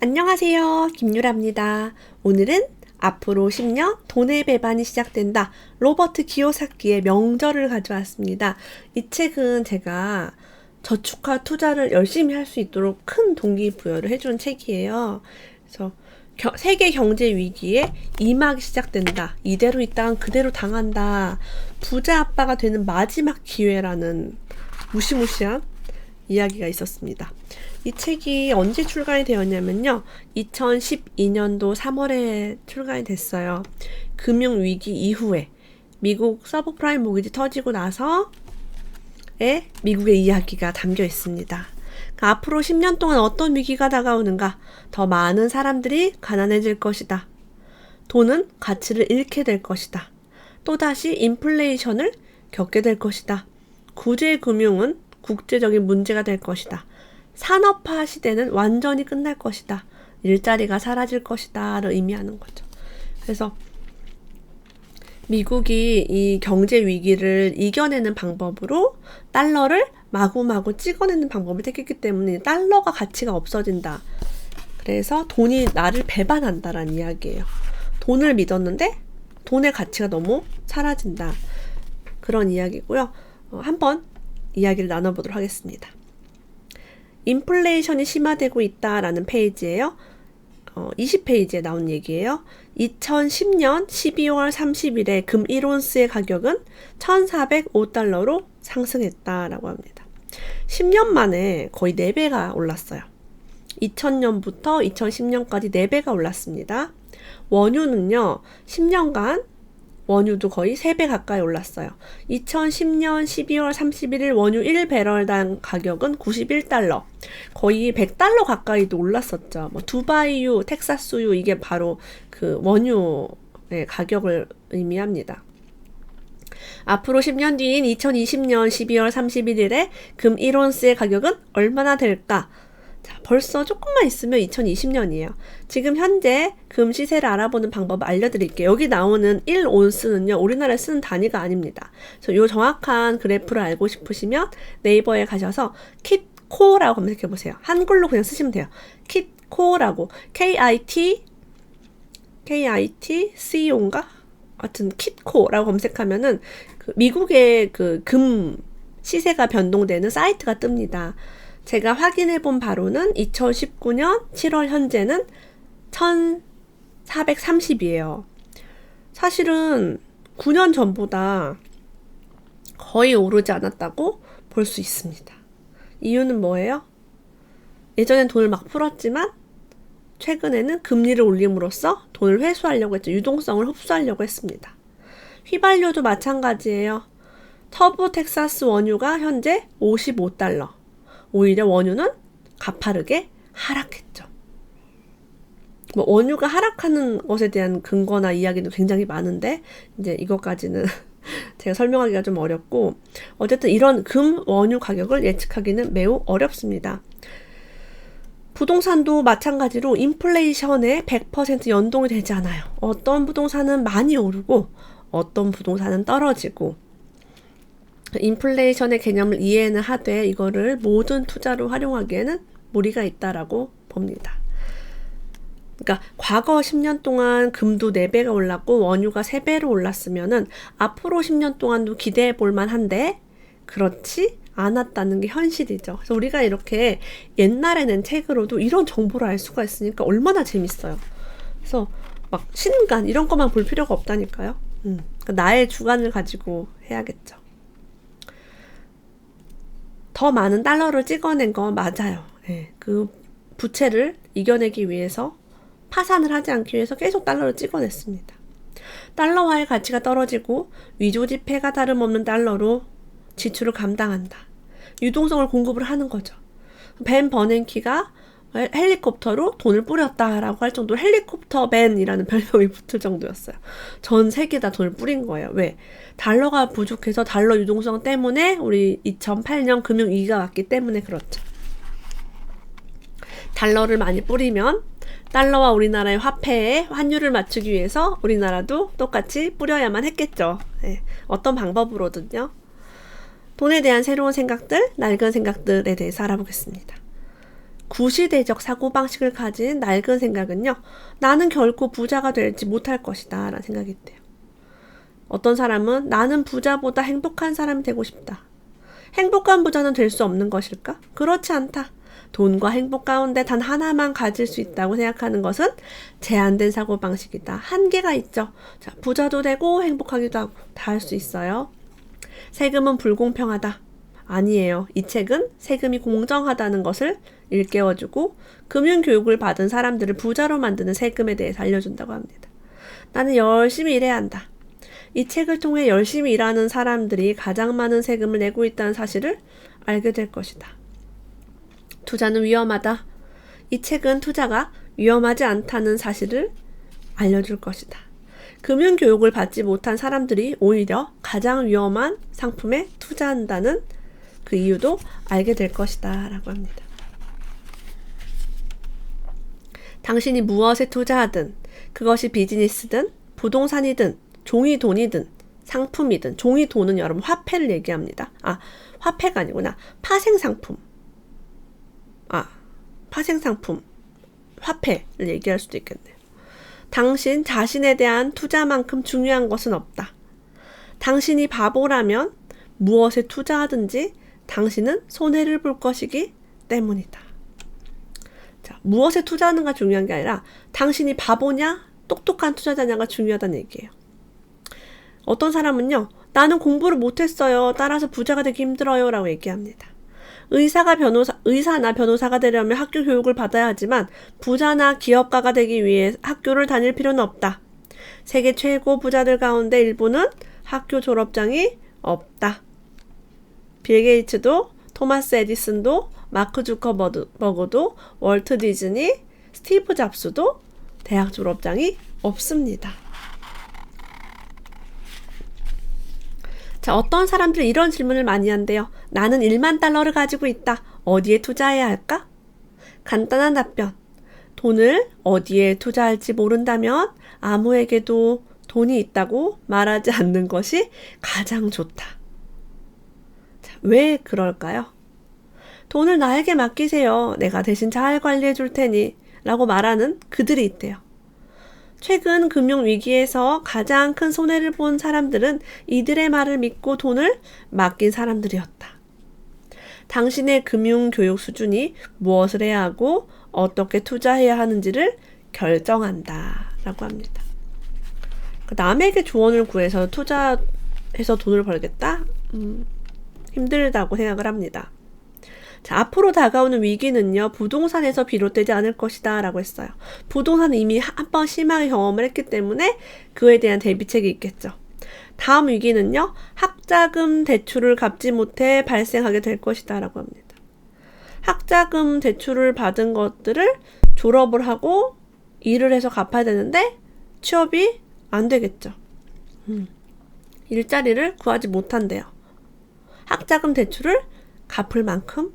안녕하세요. 김유라입니다. 오늘은 앞으로 10년 돈의 배반이 시작된다. 로버트 기요사키의 명절을 가져왔습니다. 이 책은 제가 저축과 투자를 열심히 할 수 있도록 큰 동기부여를 해준 책이에요. 그래서 세계 경제 위기에 이막이 시작된다. 이대로 있다간 그대로 당한다. 부자 아빠가 되는 마지막 기회라는 무시무시한 이야기가 있었습니다. 이 책이 언제 출간이 되었냐면요. 2012년도 3월에 출간이 됐어요. 금융위기 이후에 미국 서브프라임 모기지 터지고 나서의 미국의 이야기가 담겨 있습니다. 그러니까 앞으로 10년 동안 어떤 위기가 다가오는가? 더 많은 사람들이 가난해질 것이다. 돈은 가치를 잃게 될 것이다. 또다시 인플레이션을 겪게 될 것이다. 구제금융은 국제적인 문제가 될 것이다. 산업화 시대는 완전히 끝날 것이다. 일자리가 사라질 것이다를 의미하는 거죠. 그래서 미국이 이 경제 위기를 이겨내는 방법으로 달러를 마구마구 찍어내는 방법을 택했기 때문에 달러가 가치가 없어진다. 그래서 돈이 나를 배반한다라는 이야기예요. 돈을 믿었는데 돈의 가치가 너무 사라진다. 그런 이야기고요. 한번 이야기를 나눠보도록 하겠습니다. 인플레이션이 심화되고 있다라는 페이지예요. 20페이지에 나온 얘기예요. 2010년 12월 30일에 금 1온스의 가격은 1,405달러로 상승했다라고 합니다. 10년 만에 거의 4배가 올랐어요. 2000년부터 2010년까지 4배가 올랐습니다. 원유는요, 10년간 원유도 거의 3배 가까이 올랐어요. 2010년 12월 31일 원유 1배럴당 가격은 91달러. 거의 100달러 가까이도 올랐었죠. 두바이유, 텍사스유 이게 바로 그 원유의 가격을 의미합니다. 앞으로 10년 뒤인 2020년 12월 31일에 금 1온스의 가격은 얼마나 될까? 자, 벌써 조금만 있으면 2020년이에요. 지금 현재 금 시세를 알아보는 방법을 알려드릴게요. 여기 나오는 1온스는요, 우리나라에 쓰는 단위가 아닙니다. 그래서 이 정확한 그래프를 알고 싶으시면 네이버에 가셔서 kitco라고 검색해보세요. 한글로 그냥 쓰시면 돼요. kitco라고, KITCO인가? 하여튼 kitco라고 검색하면은 미국의 금 시세가 변동되는 사이트가 뜹니다. 제가 확인해 본 바로는 2019년 7월 현재는 1,430이에요. 사실은 9년 전보다 거의 오르지 않았다고 볼 수 있습니다. 이유는 뭐예요? 예전엔 돈을 막 풀었지만 최근에는 금리를 올림으로써 돈을 회수하려고 했죠. 유동성을 흡수하려고 했습니다. 휘발유도 마찬가지예요. 터보 텍사스 원유가 현재 55달러. 오히려 원유는 가파르게 하락했죠. 원유가 하락하는 것에 대한 근거나 이야기도 굉장히 많은데 이제 이것까지는 제가 설명하기가 좀 어렵고, 어쨌든 이런 금, 원유 가격을 예측하기는 매우 어렵습니다. 부동산도 마찬가지로 인플레이션에 100% 연동이 되지 않아요. 어떤 부동산은 많이 오르고 어떤 부동산은 떨어지고, 인플레이션의 개념을 이해는 하되 이거를 모든 투자로 활용하기에는 무리가 있다라고 봅니다. 그러니까 과거 10년 동안 금도 4배가 올랐고 원유가 3배로 올랐으면은 앞으로 10년 동안도 기대해 볼 만한데 그렇지 않았다는 게 현실이죠. 그래서 우리가 이렇게 옛날에 낸 책으로도 이런 정보를 알 수가 있으니까 얼마나 재밌어요. 그래서 막 신간 이런 것만 볼 필요가 없다니까요. 그러니까 나의 주관을 가지고 해야겠죠. 더 많은 달러를 찍어낸 건 맞아요. 네, 그 부채를 이겨내기 위해서, 파산을 하지 않기 위해서 계속 달러를 찍어냈습니다. 달러화의 가치가 떨어지고 위조 지폐가 다름없는 달러로 지출을 감당한다. 유동성을 공급을 하는 거죠. 벤 버냉키가 헬리콥터로 돈을 뿌렸다라고 할 정도로 헬리콥터 벤이라는 별명이 붙을 정도였어요. 전 세계 다 돈을 뿌린 거예요. 왜? 달러가 부족해서 달러 유동성 때문에 우리 2008년 금융위기가 왔기 때문에 그렇죠. 달러를 많이 뿌리면 달러와 우리나라의 화폐에 환율을 맞추기 위해서 우리나라도 똑같이 뿌려야만 했겠죠. 네, 어떤 방법으로든요. 돈에 대한 새로운 생각들, 낡은 생각들에 대해서 알아보겠습니다. 구시대적 사고방식을 가진 낡은 생각은요, 나는 결코 부자가 되지 못할 것이다 라는 생각이 있대요. 어떤 사람은 나는 부자보다 행복한 사람이 되고 싶다. 행복한 부자는 될 수 없는 것일까? 그렇지 않다. 돈과 행복 가운데 단 하나만 가질 수 있다고 생각하는 것은 제한된 사고방식이다. 한계가 있죠. 자, 부자도 되고 행복하기도 하고 다 할 수 있어요. 세금은 불공평하다. 아니에요. 이 책은 세금이 공정하다는 것을 일깨워주고 금융교육을 받은 사람들을 부자로 만드는 세금에 대해서 알려준다고 합니다. 나는 열심히 일해야 한다. 이 책을 통해 열심히 일하는 사람들이 가장 많은 세금을 내고 있다는 사실을 알게 될 것이다. 투자는 위험하다. 이 책은 투자가 위험하지 않다는 사실을 알려줄 것이다. 금융교육을 받지 못한 사람들이 오히려 가장 위험한 상품에 투자한다는 그 이유도 알게 될 것이다 라고 합니다. 당신이 무엇에 투자하든 그것이 비즈니스든 부동산이든 종이돈이든 상품이든 종이돈은 여러분 화폐를 얘기합니다. 화폐가 아니구나. 파생상품. 파생상품. 화폐를 얘기할 수도 있겠네요. 당신 자신에 대한 투자만큼 중요한 것은 없다. 당신이 바보라면 무엇에 투자하든지 당신은 손해를 볼 것이기 때문이다. 자, 무엇에 투자하는가 중요한 게 아니라 당신이 바보냐 똑똑한 투자자냐가 중요하다는 얘기예요. 어떤 사람은요, 나는 공부를 못했어요. 따라서 부자가 되기 힘들어요. 라고 얘기합니다. 의사나 변호사가 되려면 학교 교육을 받아야 하지만 부자나 기업가가 되기 위해 학교를 다닐 필요는 없다. 세계 최고 부자들 가운데 일부는 학교 졸업장이 없다. 빌 게이츠도, 토마스 에디슨도, 마크 주커버그도, 월트 디즈니, 스티브 잡스도 대학 졸업장이 없습니다. 자, 어떤 사람들은 이런 질문을 많이 한대요. 나는 1만 달러를 가지고 있다. 어디에 투자해야 할까? 간단한 답변. 돈을 어디에 투자할지 모른다면 아무에게도 돈이 있다고 말하지 않는 것이 가장 좋다. 자, 왜 그럴까요? 돈을 나에게 맡기세요. 내가 대신 잘 관리해 줄 테니 라고 말하는 그들이 있대요. 최근 금융위기에서 가장 큰 손해를 본 사람들은 이들의 말을 믿고 돈을 맡긴 사람들이었다. 당신의 금융교육 수준이 무엇을 해야 하고 어떻게 투자해야 하는지를 결정한다 라고 합니다. 남에게 조언을 구해서 투자해서 돈을 벌겠다? 힘들다고 생각을 합니다. 자, 앞으로 다가오는 위기는요, 부동산에서 비롯되지 않을 것이다 라고 했어요. 부동산은 이미 한 번 심하게 경험을 했기 때문에 그에 대한 대비책이 있겠죠. 다음 위기는요, 학자금 대출을 갚지 못해 발생하게 될 것이다 라고 합니다. 학자금 대출을 받은 것들을 졸업을 하고 일을 해서 갚아야 되는데 취업이 안 되겠죠. 일자리를 구하지 못한대요. 학자금 대출을 갚을 만큼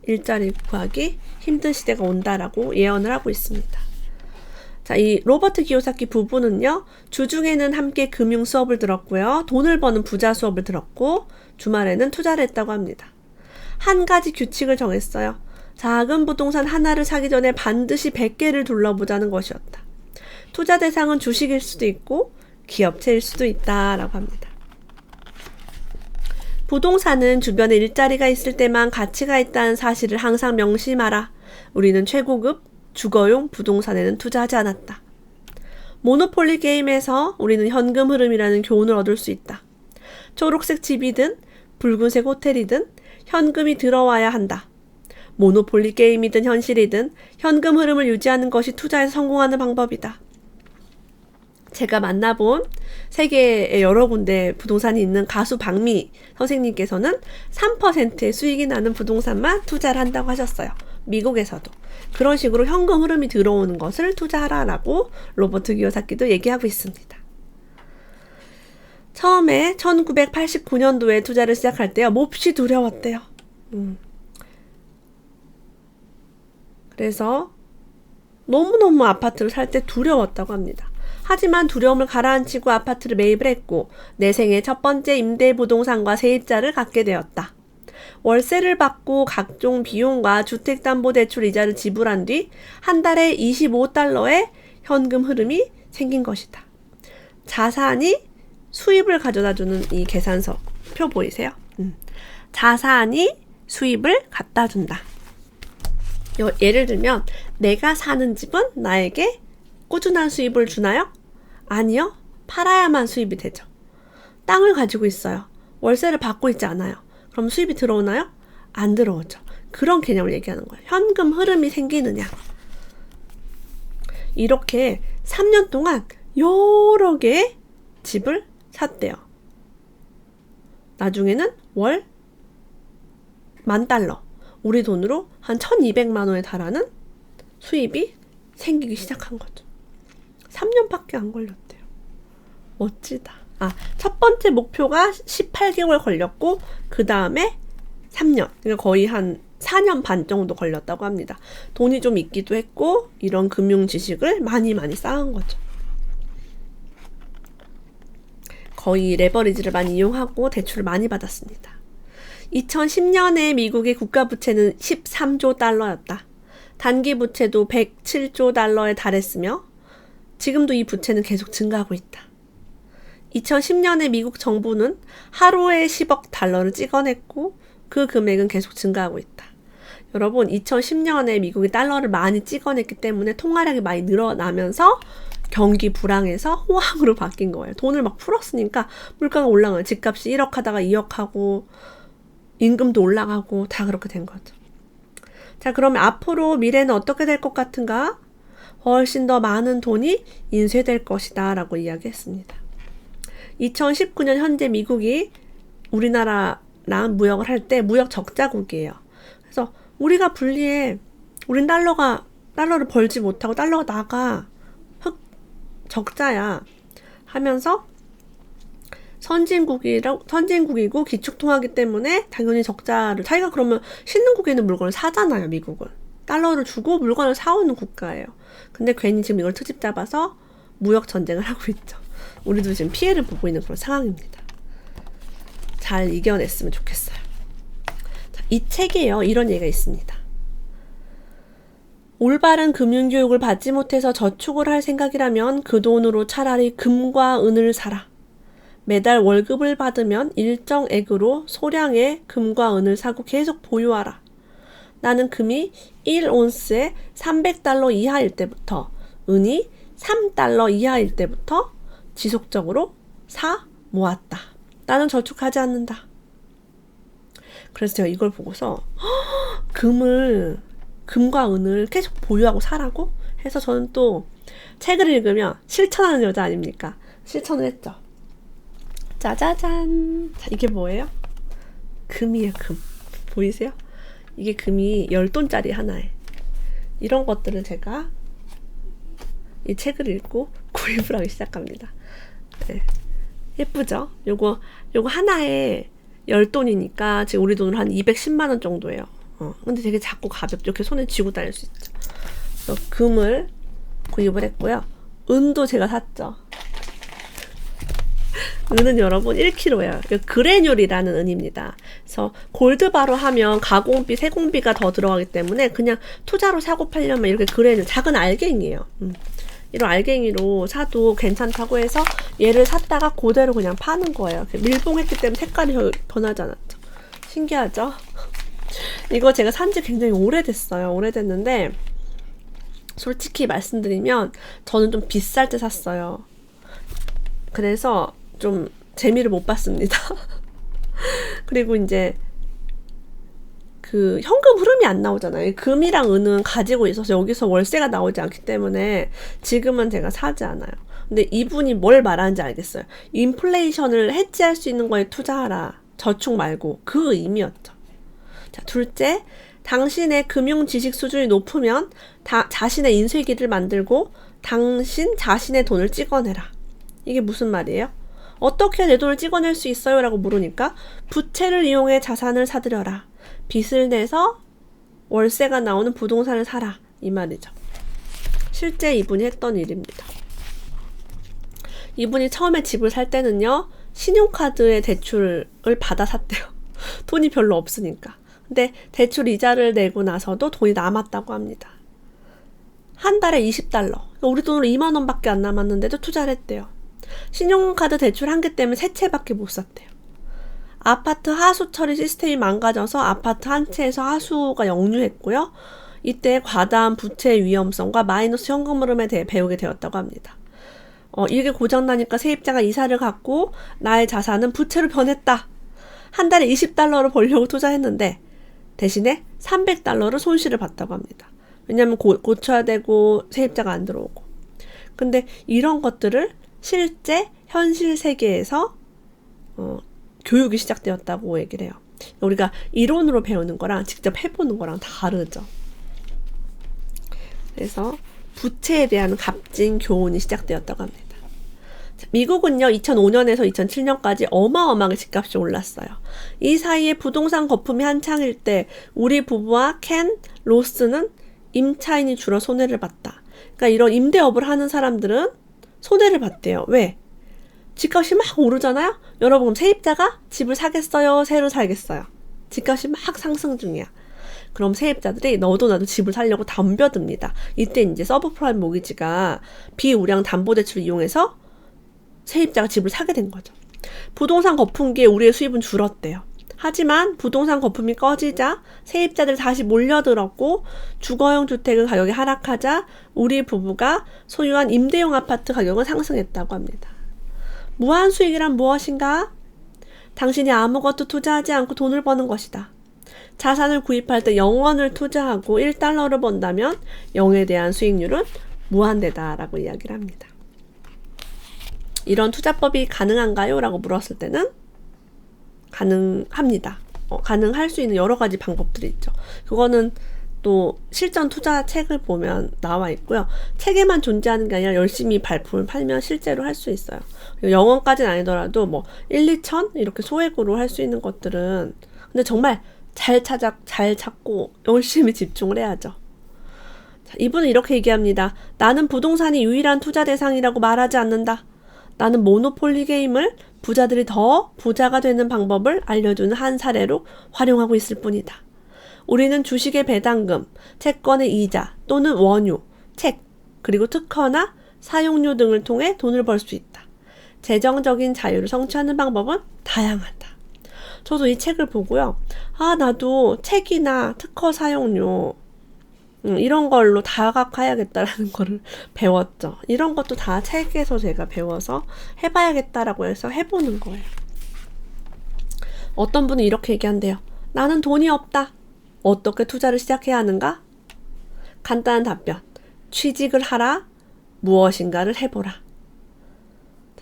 일자리 구하기 힘든 시대가 온다라고 예언을 하고 있습니다. 자, 이 로버트 기요사키 부부는요, 주중에는 함께 금융 수업을 들었고요, 돈을 버는 부자 수업을 들었고, 주말에는 투자를 했다고 합니다. 한 가지 규칙을 정했어요. 작은 부동산 하나를 사기 전에 반드시 100개를 둘러보자는 것이었다. 투자 대상은 주식일 수도 있고, 기업체일 수도 있다라고 합니다. 부동산은 주변에 일자리가 있을 때만 가치가 있다는 사실을 항상 명심하라. 우리는 최고급 주거용 부동산에는 투자하지 않았다. 모노폴리 게임에서 우리는 현금 흐름이라는 교훈을 얻을 수 있다. 초록색 집이든 붉은색 호텔이든 현금이 들어와야 한다. 모노폴리 게임이든 현실이든 현금 흐름을 유지하는 것이 투자에서 성공하는 방법이다. 제가 만나본 세계의 여러 군데 부동산이 있는 가수 박미 선생님께서는 3%의 수익이 나는 부동산만 투자를 한다고 하셨어요. 미국에서도. 그런 식으로 현금 흐름이 들어오는 것을 투자하라라고 로버트 기요사키도 얘기하고 있습니다. 처음에 1989년도에 투자를 시작할 때요, 몹시 두려웠대요. 그래서 너무너무 아파트를 살 때 두려웠다고 합니다. 하지만 두려움을 가라앉히고 아파트를 매입을 했고 내 생애 첫 번째 임대 부동산과 세입자를 갖게 되었다. 월세를 받고 각종 비용과 주택담보대출 이자를 지불한 뒤 한 달에 25달러의 현금 흐름이 생긴 것이다. 자산이 수입을 가져다주는 이 계산서 표 보이세요? 자산이 수입을 갖다준다. 예를 들면 내가 사는 집은 나에게 꾸준한 수입을 주나요? 아니요. 팔아야만 수입이 되죠. 땅을 가지고 있어요. 월세를 받고 있지 않아요. 그럼 수입이 들어오나요? 안 들어오죠. 그런 개념을 얘기하는 거예요. 현금 흐름이 생기느냐. 이렇게 3년 동안 여러 개의 집을 샀대요. 나중에는 월 $10,000, 우리 돈으로 한 1,200만 원에 달하는 수입이 생기기 시작한 거죠. 3년밖에 안 걸렸대요. 멋지다. 첫 번째 목표가 18개월 걸렸고 그 다음에 3년, 그러니까 거의 한 4년 반 정도 걸렸다고 합니다. 돈이 좀 있기도 했고 이런 금융 지식을 많이 쌓은 거죠. 거의 레버리지를 많이 이용하고 대출을 많이 받았습니다. 2010년에 미국의 국가 부채는 13조 달러였다. 단기 부채도 107조 달러에 달했으며 지금도 이 부채는 계속 증가하고 있다. 2010년에 미국 정부는 하루에 10억 달러를 찍어냈고 그 금액은 계속 증가하고 있다. 여러분, 2010년에 미국이 달러를 많이 찍어냈기 때문에 통화량이 많이 늘어나면서 경기 불황에서 호황으로 바뀐 거예요. 돈을 막 풀었으니까 물가가 올라가요. 집값이 1억 하다가 2억 하고 임금도 올라가고 다 그렇게 된 거죠. 자, 그러면 앞으로 미래는 어떻게 될 것 같은가? 훨씬 더 많은 돈이 인쇄될 것이다 라고 이야기했습니다. 2019년 현재 미국이 우리나라랑 무역을 할 때 무역 적자국이에요. 그래서 우리가 불리해. 우린 달러를 벌지 못하고 달러가 나가. 적자야. 하면서 선진국이고 기축통화기 때문에 당연히 적자를, 자기가 그러면 신흥국에 있는 물건을 사잖아요, 미국은. 달러를 주고 물건을 사오는 국가예요. 근데 괜히 지금 이걸 트집 잡아서 무역 전쟁을 하고 있죠. 우리도 지금 피해를 보고 있는 그런 상황입니다. 잘 이겨냈으면 좋겠어요. 자, 이 책에요, 이런 얘기가 있습니다. 올바른 금융교육을 받지 못해서 저축을 할 생각이라면 그 돈으로 차라리 금과 은을 사라. 매달 월급을 받으면 일정액으로 소량의 금과 은을 사고 계속 보유하라. 나는 금이 1온스에 $300 이하일 때부터, 은이 $3 이하일 때부터 지속적으로 사 모았다. 나는 저축하지 않는다. 그래서 제가 이걸 보고서 금과 은을 계속 보유하고 사라고 해서 저는 또 책을 읽으면 실천하는 여자 아닙니까? 실천을 했죠. 짜자잔. 자, 이게 뭐예요? 금이에요, 금. 보이세요? 이게 금이 10돈짜리 하나에. 이런 것들을 제가 이 책을 읽고 구입을 하기 시작합니다. 네. 예쁘죠? 요거 하나에 10돈이니까 지금 우리 돈으로 한 210만 원 정도예요. 근데 되게 작고 가볍죠. 이렇게 손에 쥐고 다닐 수 있죠. 그래서 금을 구입을 했고요. 은도 제가 샀죠. 은은 여러분 1kg예요. 그레뇰이라는 은입니다. 그래서 골드바로 하면 가공비, 세공비가 더 들어가기 때문에 그냥 투자로 사고 팔려면 이렇게 그레뇰, 작은 알갱이에요. 이런 알갱이로 사도 괜찮다고 해서 얘를 샀다가 그대로 그냥 파는 거예요. 밀봉했기 때문에 색깔이 변하지 않았죠. 신기하죠? 이거 제가 산지 굉장히 오래됐어요. 오래됐는데 솔직히 말씀드리면 저는 좀 비쌀 때 샀어요. 그래서 좀 재미를 못 봤습니다. 그리고 이제 그 현금 흐름이 안 나오잖아요. 금이랑 은은 가지고 있어서 여기서 월세가 나오지 않기 때문에 지금은 제가 사지 않아요. 근데 이분이 뭘 말하는지 알겠어요. 인플레이션을 해지할 수 있는 거에 투자하라. 저축 말고. 그 의미였죠. 자, 둘째, 당신의 금융 지식 수준이 높으면 자신의 인쇄기를 만들고 당신 자신의 돈을 찍어내라. 이게 무슨 말이에요? 어떻게 내 돈을 찍어낼 수 있어요? 라고 물으니까 부채를 이용해 자산을 사들여라. 빚을 내서 월세가 나오는 부동산을 사라. 이 말이죠. 실제 이분이 했던 일입니다. 이분이 처음에 집을 살 때는요, 신용카드의 대출을 받아 샀대요. 돈이 별로 없으니까. 근데 대출 이자를 내고 나서도 돈이 남았다고 합니다. 한 달에 $20. 우리 돈으로 2만 원밖에 안 남았는데도 투자를 했대요. 신용카드 대출 한 개 때문에 세 채밖에 못 샀대요. 아파트 하수 처리 시스템이 망가져서 아파트 한 채에서 하수가 역류했고요. 이때 과다한 부채의 위험성과 마이너스 현금 흐름에 대해 배우게 되었다고 합니다. 이게 고장나니까 세입자가 이사를 갔고 나의 자산은 부채로 변했다. 한 달에 $20를 벌려고 투자했는데 대신에 $300를 손실을 봤다고 합니다. 왜냐하면 고쳐야 되고 세입자가 안 들어오고. 근데 이런 것들을 실제 현실 세계에서 교육이 시작되었다고 얘기를 해요. 우리가 이론으로 배우는 거랑 직접 해보는 거랑 다르죠. 그래서 부채에 대한 값진 교훈이 시작되었다고 합니다. 미국은요 2005년에서 2007년까지 어마어마하게 집값이 올랐어요. 이 사이에 부동산 거품이 한창일 때 우리 부부와 켄, 로스는 임차인이 줄어 손해를 봤다. 그러니까 이런 임대업을 하는 사람들은 손해를 봤대요. 왜? 집값이 막 오르잖아요? 여러분 그럼 세입자가 집을 사겠어요? 새로 살겠어요? 집값이 막 상승 중이야. 그럼 세입자들이 너도 나도 집을 사려고 덤벼듭니다. 이때 이제 서브프라임 모기지가 비우량 담보대출을 이용해서 세입자가 집을 사게 된 거죠. 부동산 거품기에 우리의 수입은 줄었대요. 하지만 부동산 거품이 꺼지자 세입자들이 다시 몰려들었고 주거용 주택의 가격이 하락하자 우리 부부가 소유한 임대용 아파트 가격은 상승했다고 합니다. 무한 수익이란 무엇인가? 당신이 아무것도 투자하지 않고 돈을 버는 것이다. 자산을 구입할 때 0원을 투자하고 $1를 번다면 0에 대한 수익률은 무한대다라고 이야기를 합니다. 이런 투자법이 가능한가요? 라고 물었을 때는 가능합니다. 가능할 수 있는 여러 가지 방법들이 있죠. 그거는 또 실전 투자 책을 보면 나와 있고요. 책에만 존재하는 게 아니라 열심히 발품을 팔면 실제로 할 수 있어요. 0원까지는 아니더라도 뭐 1, 2천 이렇게 소액으로 할 수 있는 것들은 근데 정말 잘 찾고 열심히 집중을 해야죠. 자, 이분은 이렇게 얘기합니다. 나는 부동산이 유일한 투자 대상이라고 말하지 않는다. 나는 모노폴리 게임을 부자들이 더 부자가 되는 방법을 알려주는 한 사례로 활용하고 있을 뿐이다. 우리는 주식의 배당금, 채권의 이자 또는 원유, 책, 그리고 특허나 사용료 등을 통해 돈을 벌 수 있다. 재정적인 자유를 성취하는 방법은 다양하다. 저도 이 책을 보고요. 나도 책이나 특허 사용료 이런 걸로 다각화해야겠다라는 거를 배웠죠. 이런 것도 다 책에서 제가 배워서 해봐야겠다라고 해서 해보는 거예요. 어떤 분은 이렇게 얘기한대요. 나는 돈이 없다. 어떻게 투자를 시작해야 하는가? 간단한 답변. 취직을 하라. 무엇인가를 해보라.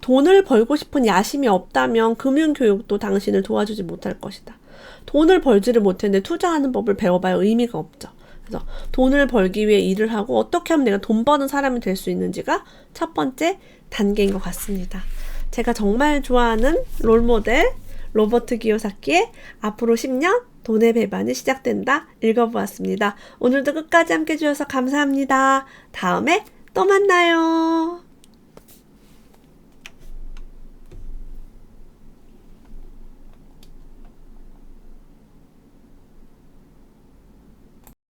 돈을 벌고 싶은 야심이 없다면 금융교육도 당신을 도와주지 못할 것이다. 돈을 벌지를 못했는데 투자하는 법을 배워봐야 의미가 없죠. 그래서 돈을 벌기 위해 일을 하고 어떻게 하면 내가 돈 버는 사람이 될 수 있는지가 첫 번째 단계인 것 같습니다. 제가 정말 좋아하는 롤모델 로버트 기요사키의 앞으로 10년 돈의 배반이 시작된다 읽어보았습니다. 오늘도 끝까지 함께 해주셔서 감사합니다. 다음에 또 만나요.